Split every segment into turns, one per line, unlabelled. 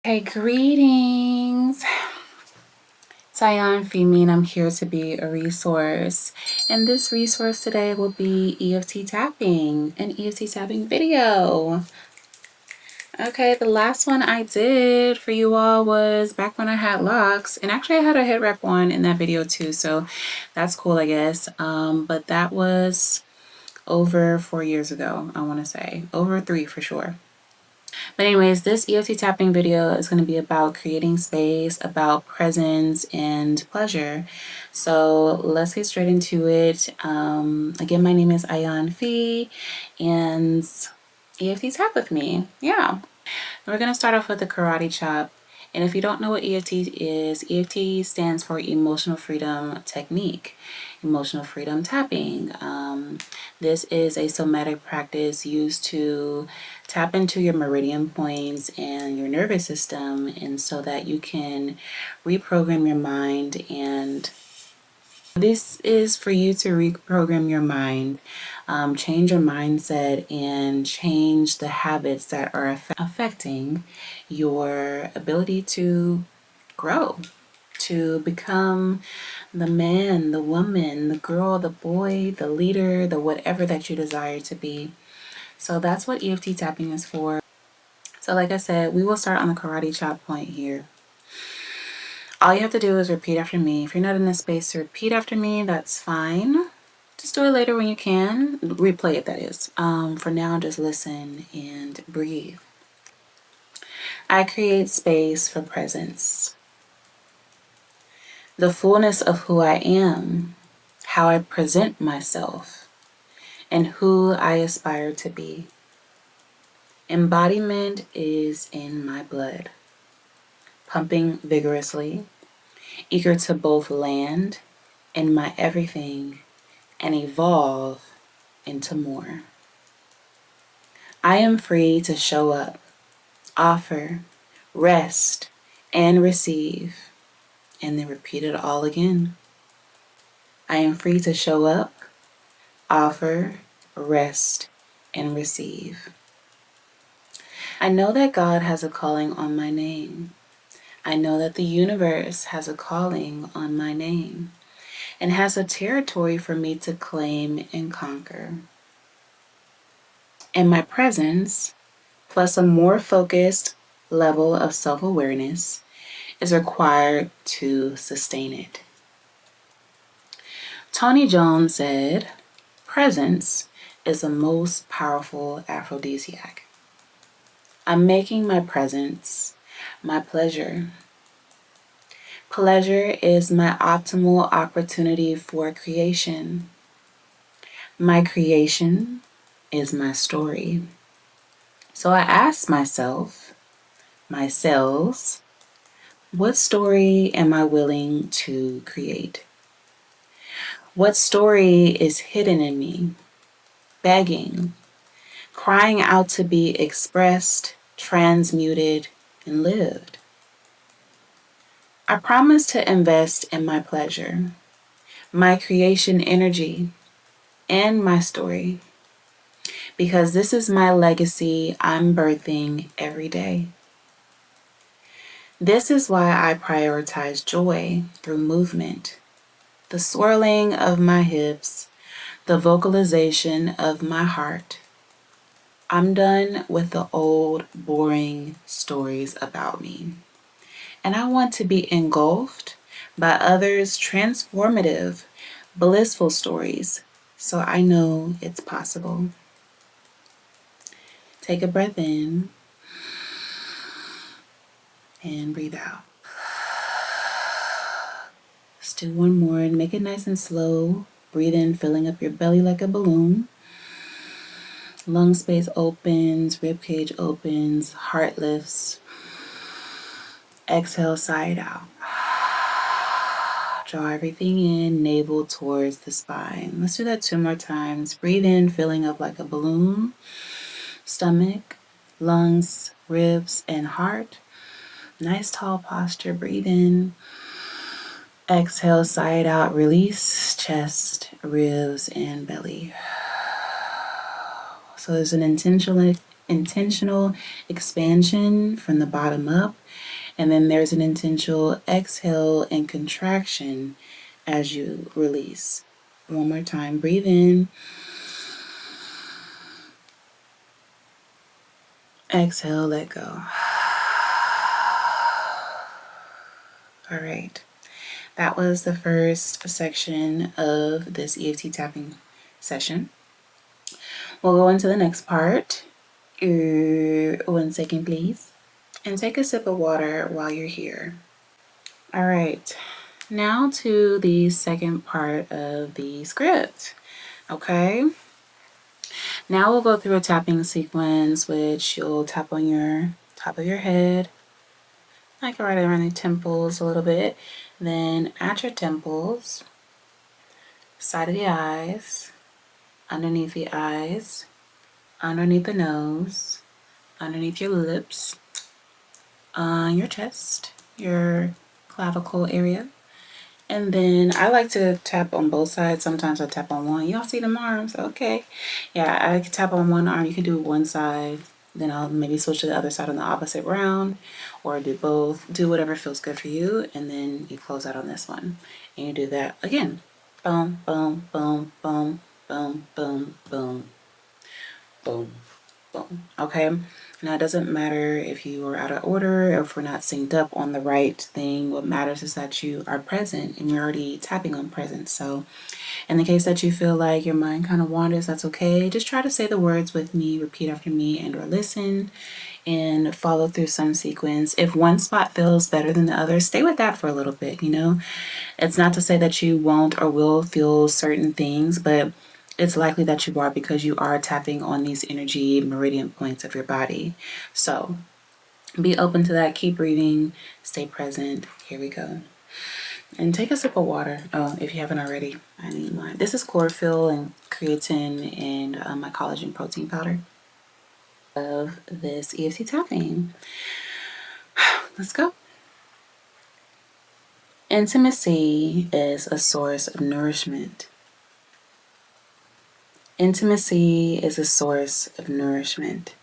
Hey, greetings. It's AyanFimi and I'm here to be a resource. And this resource today will be EFT Tapping, an EFT Tapping video. Okay, the last one I did for you all was back when I had locks. And actually I had a head wrap on in that video too, so that's cool, I guess. But that was over 4 years ago, I want to say. Over 3 for sure. But anyways, this EFT tapping video is going to be about creating space, about presence and pleasure. So let's get straight into it. Again, my name is AyanFimi and EFT tap with me. Yeah. We're going to start off with the karate chop. And if you don't know what EFT is, EFT stands for Emotional Freedom Technique, Emotional Freedom Tapping. This is a somatic practice used to tap into your meridian points and your nervous system, and so that you can reprogram your mind. And this is for you to reprogram your mind, change your mindset, and change the habits that are affecting your ability to grow, to become the man, the woman, the girl, the boy, the leader, the whatever that you desire to be. So that's what EFT tapping is for. So like I said, we will start on the karate chop point here. All you have to do is repeat after me. If you're not in a space to repeat after me, that's fine. Just do it later when you can. Replay it, that is. For now, just listen and breathe. I create space for presence. The fullness of who I am, how I present myself, and who I aspire to be. Embodiment is in my blood, pumping vigorously, eager to both land in my everything and evolve into more. I am free to show up, offer, rest, and receive, and then repeat it all again. I am free to show up, offer, rest, and receive. I know that God has a calling on my name. I know that the universe has a calling on my name and has a territory for me to claim and conquer. And my presence, plus a more focused level of self-awareness, is required to sustain it. Toni Jones said, "Presence is the most powerful aphrodisiac." I'm making my presence my pleasure. Pleasure is my optimal opportunity for creation. My creation is my story. So I ask myself, my selves, what story am I willing to create? What story is hidden in me, begging, crying out to be expressed, transmuted, and lived? I promise to invest in my pleasure, my creation energy, and my story, because this is my legacy I'm birthing every day. This is why I prioritize joy through movement, the swirling of my hips, the vocalization of my heart. I'm done with the old, boring stories about me, and I want to be engulfed by others' transformative, blissful stories, so I know it's possible. Take a breath in and breathe out. Let's do one more and make it nice and slow. Breathe in, filling up your belly like a balloon. Lung space opens, rib cage opens, heart lifts. Exhale, side out. Draw everything in, navel towards the spine. Let's do that 2 more times. Breathe in, filling up like a balloon. Stomach, lungs, ribs, and heart. Nice tall posture. Breathe in. Exhale, side out. Release chest, ribs, and belly. So there's an intentional intentional expansion from the bottom up, and then there's an intentional exhale and contraction as you release. One more time, breathe in, exhale, let go. All right, that was the first section of this EFT tapping session. We'll go into the next part. 1 second, please. And take a sip of water while you're here. All right, now to the second part of the script. Okay, now we'll go through a tapping sequence, which you'll tap on your top of your head, like right around the temples a little bit, then at your temples, side of the eyes, underneath the eyes, underneath the nose, underneath your lips, on your chest, your clavicle area. And then I like to tap on both sides. Sometimes I tap on one. Y'all see them arms? Okay. Yeah, I can tap on one arm. You can do one side. Then I'll maybe switch to the other side on the opposite round, or do both. Do whatever feels good for you. And then you close out on this one. And you do that again. Boom, boom, boom, boom, boom, boom, boom, boom, boom. Okay. Now, it doesn't matter if you are out of order or if we're not synced up on the right thing. What matters is that you are present, and you're already tapping on presence. So in the case that you feel like your mind kind of wanders, that's okay. Just try to say the words with me, repeat after me, and or listen and follow through some sequence. If one spot feels better than the other, stay with that for a little bit, you know. It's not to say that you won't or will feel certain things, but it's likely that you are, because you are tapping on these energy meridian points of your body. So be open to that. Keep breathing. Stay present. Here we go. And take a sip of water. Oh, if you haven't already, I need mine. This is chlorophyll and creatine and my collagen protein powder of this EFT tapping. Let's go. Intimacy is a source of nourishment. Intimacy is a source of nourishment.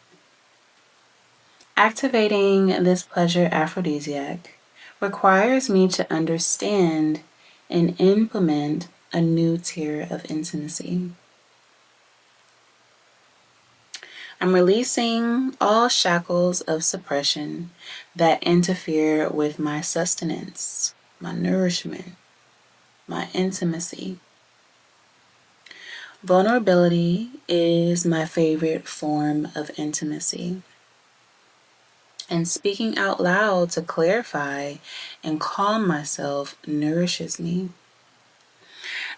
Activating this pleasure aphrodisiac requires me to understand and implement a new tier of intimacy. I'm releasing all shackles of suppression that interfere with my sustenance, my nourishment, my intimacy. Vulnerability is my favorite form of intimacy. And speaking out loud to clarify and calm myself nourishes me.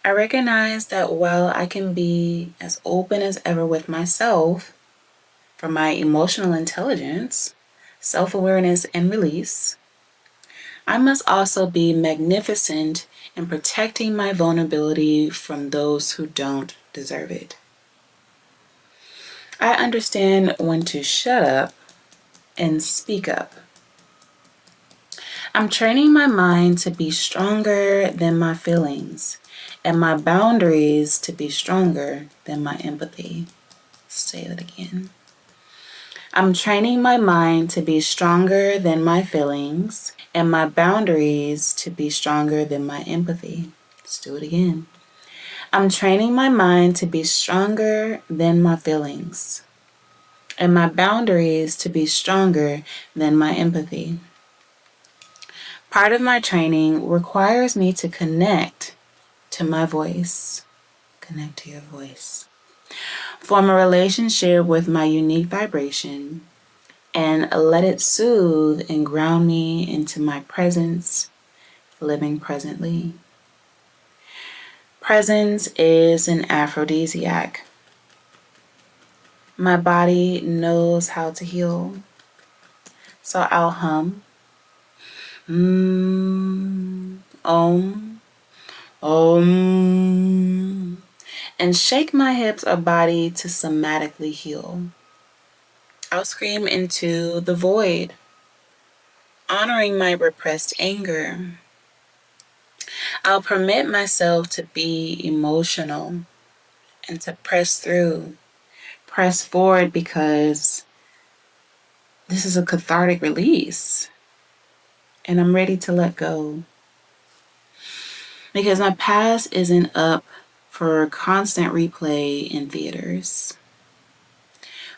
I recognize that while I can be as open as ever with myself for my emotional intelligence, self-awareness, and release, I must also be magnificent in protecting my vulnerability from those who don't deserve it. I understand when to shut up and speak up. I'm training my mind to be stronger than my feelings, and my boundaries to be stronger than my empathy. Say that again. I'm training my mind to be stronger than my feelings, and my boundaries to be stronger than my empathy. Let's do it again. I'm training my mind to be stronger than my feelings, and my boundaries to be stronger than my empathy. Part of my training requires me to connect to my voice. Connect to your voice. Form a relationship with my unique vibration and let it soothe and ground me into my presence, living presently. Presence is an aphrodisiac. My body knows how to heal. So I'll hum. Om. Om. And shake my hips or body to somatically heal. I'll scream into the void, honoring my repressed anger. I'll permit myself to be emotional and to press through, press forward, because This is a cathartic release. And I'm ready to let go. Because my past isn't up for constant replay in theaters.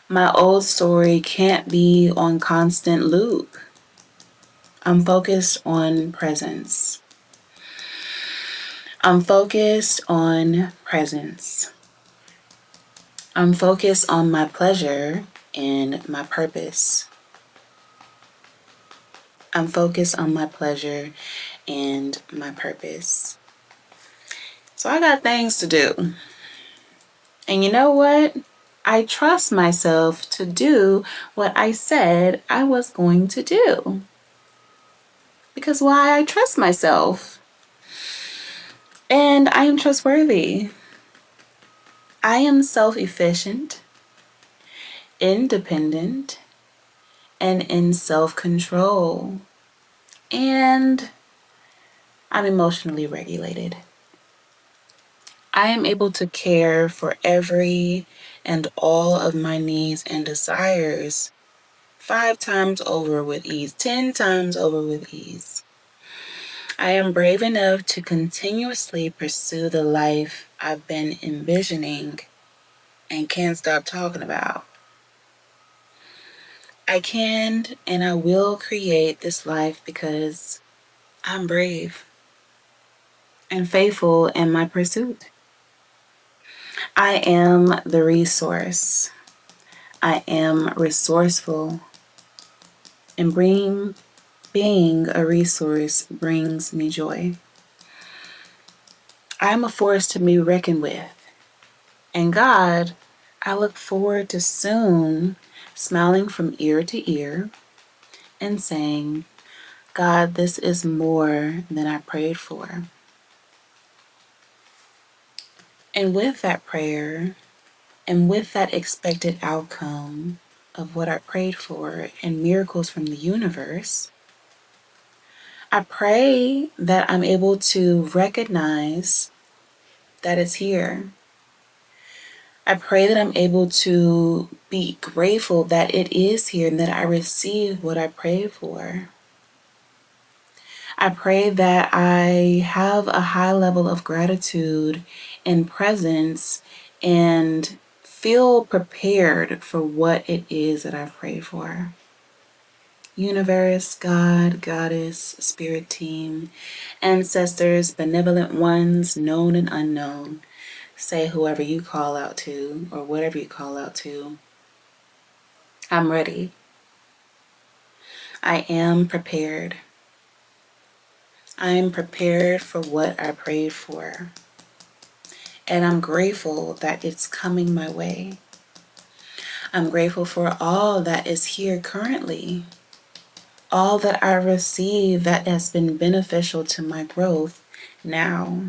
My old story can't be on constant loop. I'm focused on presence. I'm focused on presence. I'm focused on my pleasure and my purpose. I'm focused on my pleasure and my purpose. So I got things to do. And you know what? I trust myself to do what I said I was going to do. Because why? I trust myself. And I am trustworthy. I am self-efficient, independent, and in self-control. And I'm emotionally regulated. I am able to care for every and all of my needs and desires 5 times over with ease, 10 times over with ease. I am brave enough to continuously pursue the life I've been envisioning and can't stop talking about. I can and I will create this life because I'm brave and faithful in my pursuit. I am the resource. I am resourceful. And being a resource brings me joy. I am a force to be reckoned with. And God, I look forward to soon smiling from ear to ear and saying, God, this is more than I prayed for. And with that prayer and with that expected outcome of what I prayed for and miracles from the universe, I pray that I'm able to recognize that it's here. I pray that I'm able to be grateful that it is here and that I received what I prayed for. I pray that I have a high level of gratitude and presence and feel prepared for what it is that I've prayed for. Universe, God, Goddess, Spirit Team, ancestors, benevolent ones, known and unknown, say whoever you call out to or whatever you call out to, I'm ready. I am prepared. I am prepared for what I prayed for. And I'm grateful that it's coming my way. I'm grateful for all that is here currently. All that I receive that has been beneficial to my growth now.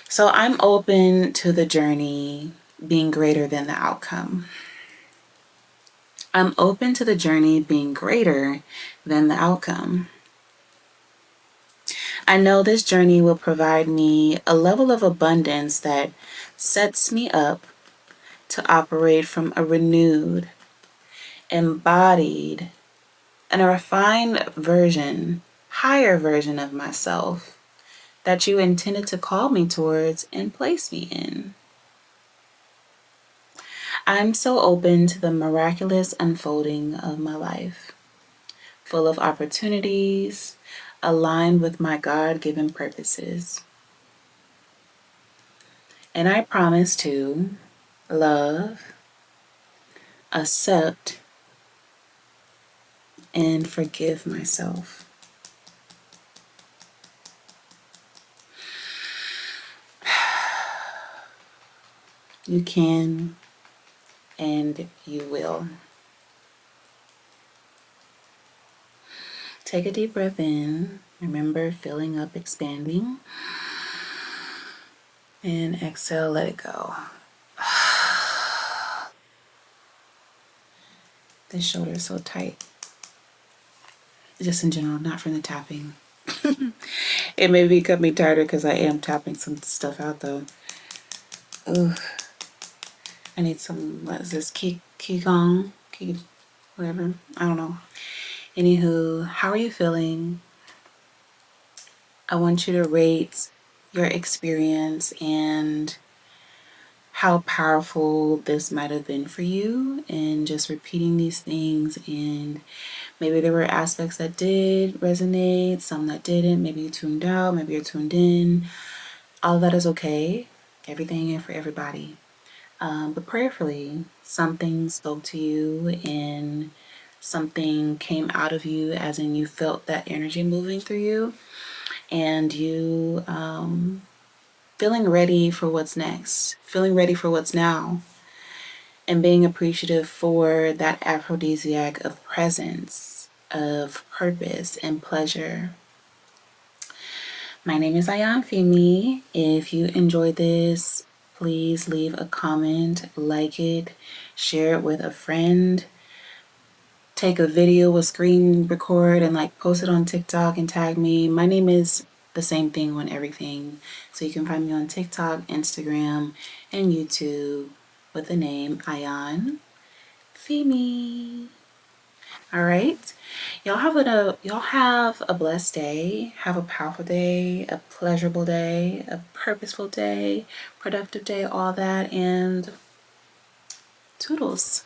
So I'm open to the journey being greater than the outcome. I'm open to the journey being greater than the outcome. I know this journey will provide me a level of abundance that sets me up to operate from a renewed, embodied, and a refined version, higher version of myself that you intended to call me towards and place me in. I'm so open to the miraculous unfolding of my life, full of opportunities, aligned with my God-given purposes. And I promise to love, accept, and forgive myself. You can and you will. Take a deep breath in. Remember, filling up, expanding. And exhale, let it go. This shoulder is so tight. Just in general, not from the tapping. It may be cut me tighter because I am tapping some stuff out though. Ugh. I need some, what is this, Qigong? whatever. I don't know. Anywho, how are you feeling? I want you to rate your experience and how powerful this might have been for you, and just repeating these things. And maybe there were aspects that did resonate, some that didn't. Maybe you tuned out, maybe you're tuned in. All of that is okay. Everything ain't for everybody. But prayerfully, something spoke to you and something came out of you, as in you felt that energy moving through you, and you feeling ready for what's next, feeling ready for what's now, and being appreciative for that aphrodisiac of presence, of purpose and pleasure. My name is AyanFimi. If you enjoyed this, please leave a comment, like it, share it with a friend, take a video, a screen record, and like post it on TikTok and tag me. My name is the same thing on everything. So you can find me on TikTok, Instagram, and YouTube with the name AyanFimi. All right. Y'all have a blessed day. Have a powerful day, a pleasurable day, a purposeful day, productive day, all that, and toodles.